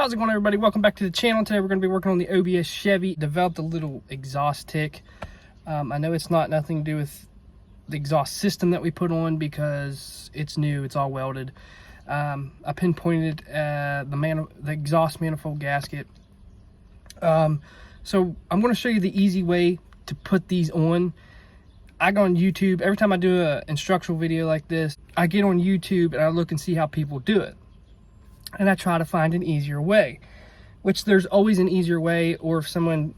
How's it going, everybody? Welcome back to the channel. Today we're going to be working on the OBS Chevy. Developed a little exhaust tick. I know it's not nothing to do with the exhaust system that we put on because it's new, it's all welded. I pinpointed the exhaust manifold gasket. So I'm going to show you the easy way to put these on. I go on YouTube. Every time I do an instructional video like this, I get on YouTube and I look and see how people do it. And I try to find an easier way, which there's always an easier way, or if someone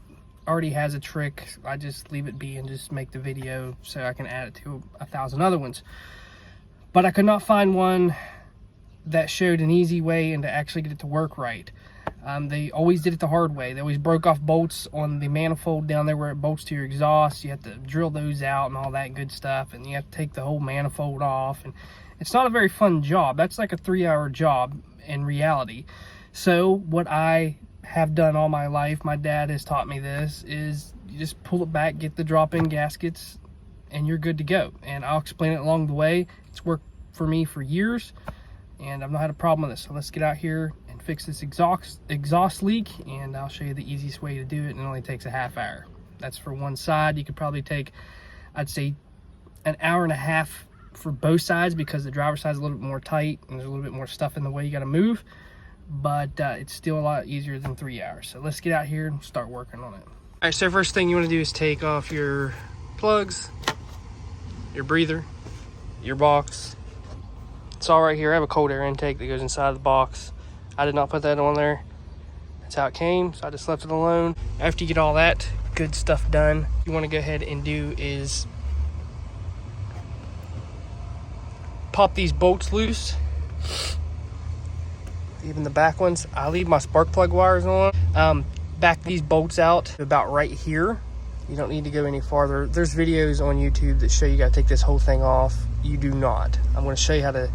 already has a trick, I just leave it be and just make the video so I can add it to 1,000 other ones. But I could not find one that showed an easy way and to actually get it to work right. They always did it the hard way. They always broke off bolts on the manifold down there where it bolts to your exhaust. You have to drill those out and all that good stuff, and you have to take the whole manifold off, and it's not a very fun job. That's like a 3-hour job in reality. So what I have done all my life, my dad has taught me this, is you just pull it back, get the drop-in gaskets, and you're good to go. And I'll explain it along the way. It's worked for me for years, and I've not had a problem with it. So let's get out here and fix this exhaust leak, and I'll show you the easiest way to do it, and it only takes a half hour. That's for one side. You could probably take, I'd say, an hour and a half for both sides, because the driver's side is a little bit more tight and there's a little bit more stuff in the way you got to move, but it's still a lot easier than 3 hours. So let's get out here and start working on it. All right, so first thing you want to do is take off your plugs, your breather, your box. It's all right here. I have a cold air intake that goes inside the box. I did not put that on there. That's how it came, so I just left it alone. After you get all that good stuff done, what you want to go ahead and do is pop these bolts loose, even the back ones. I leave my spark plug wires on. Back these bolts out about right here. You don't need to go any farther. There's videos on YouTube that show you got to take this whole thing off. You do not. I'm going to show you how to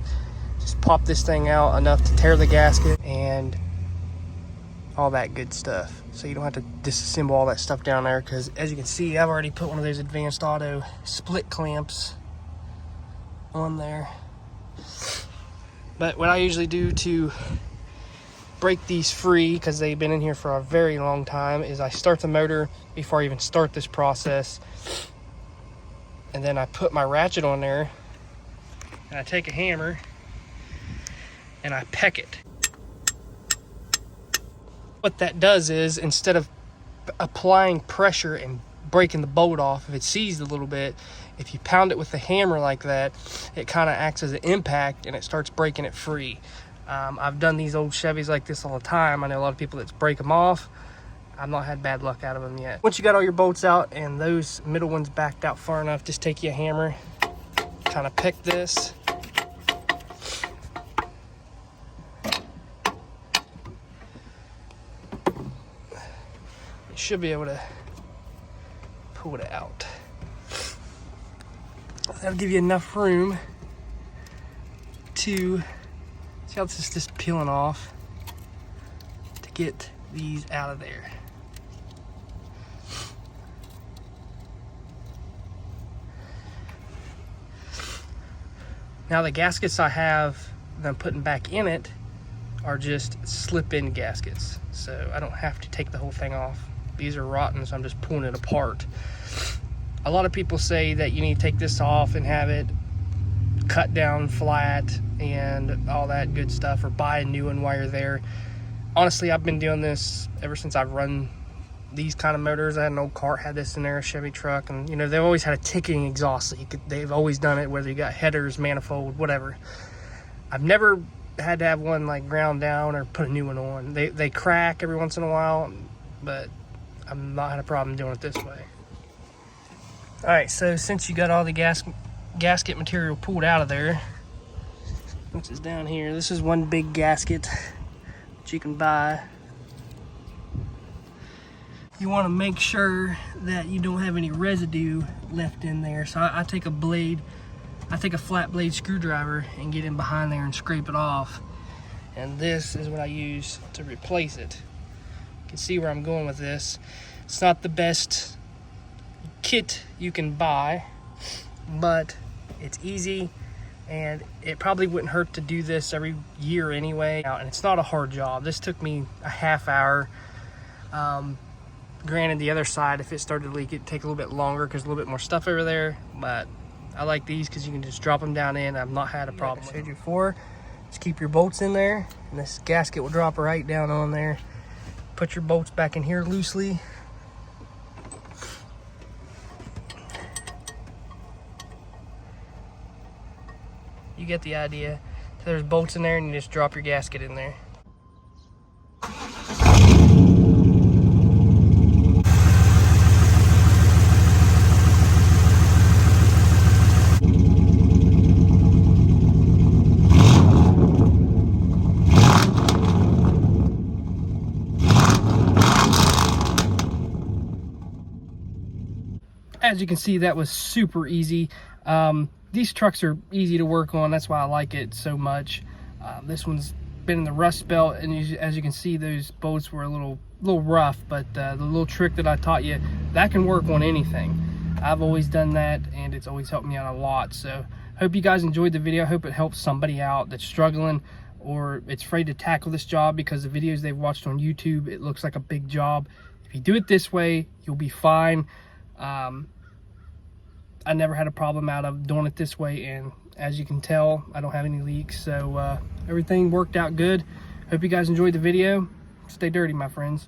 just pop this thing out enough to tear the gasket and all that good stuff, so you don't have to disassemble all that stuff down there, because as you can see, I've already put one of those advanced auto split clamps on there. But what I usually do to break these free, because they've been in here for a very long time, is I start the motor before I even start this process, and then I put my ratchet on there, and I take a hammer and I peck it. What that does is, instead of applying pressure and breaking the bolt off, if it seized a little bit, if you pound it with the hammer like that, it kind of acts as an impact and it starts breaking it free. I've done these old Chevys like this all the time. I know a lot of people that break them off. I've not had bad luck out of them yet. Once you got all your bolts out and those middle ones backed out far enough, just take you a hammer, kind of pick this. You should be able to pull it out. That'll give you enough room to see how this is just peeling off, to get these out of there. Now the gaskets I have that I'm putting back in it are just slip-in gaskets, so I don't have to take the whole thing off. These are rotten, so I'm just pulling it apart. A lot of people say that you need to take this off and have it cut down flat and all that good stuff, or buy a new one while you're there. Honestly, I've been doing this ever since I've run these kind of motors. I had an old cart, had this in there, a Chevy truck, and you know, they've always had a ticking exhaust, so they've always done it, whether you got headers, manifold, whatever. I've never had to have one like ground down or put a new one on. They crack every once in a while, but I've not had a problem doing it this way. All right, so since you got all the gasket material pulled out of there, which is down here, this is one big gasket that you can buy. You want to make sure that you don't have any residue left in there. So I take a flat blade screwdriver and get in behind there and scrape it off. And this is what I use to replace it. You can see where I'm going with this. It's not the best kit you can buy, but it's easy and it probably wouldn't hurt to do this every year anyway. And it's not a hard job. This took me a half hour. Granted, the other side, if it started to leak, it'd take a little bit longer because a little bit more stuff over there, but I like these because you can just drop them down in. I've not had a problem. Like I showed you before, just keep your bolts in there, and this gasket will drop right down on there. Put your bolts back in here loosely. You get the idea. So there's bolts in there, and you just drop your gasket in there. As you can see, that was super easy. These trucks are easy to work on. That's why I like it so much. This one's been in the rust belt, and as you can see, those bolts were a little rough, but the little trick that I taught you, that can work on anything. I've always done that, and it's always helped me out a lot. So hope you guys enjoyed the video. Hope it helps somebody out that's struggling or it's afraid to tackle this job, because the videos they've watched on YouTube, it looks like a big job. If you do it this way, you'll be fine. I never had a problem out of doing it this way, and as you can tell, I don't have any leaks, so everything worked out good. Hope you guys enjoyed the video. Stay dirty, my friends.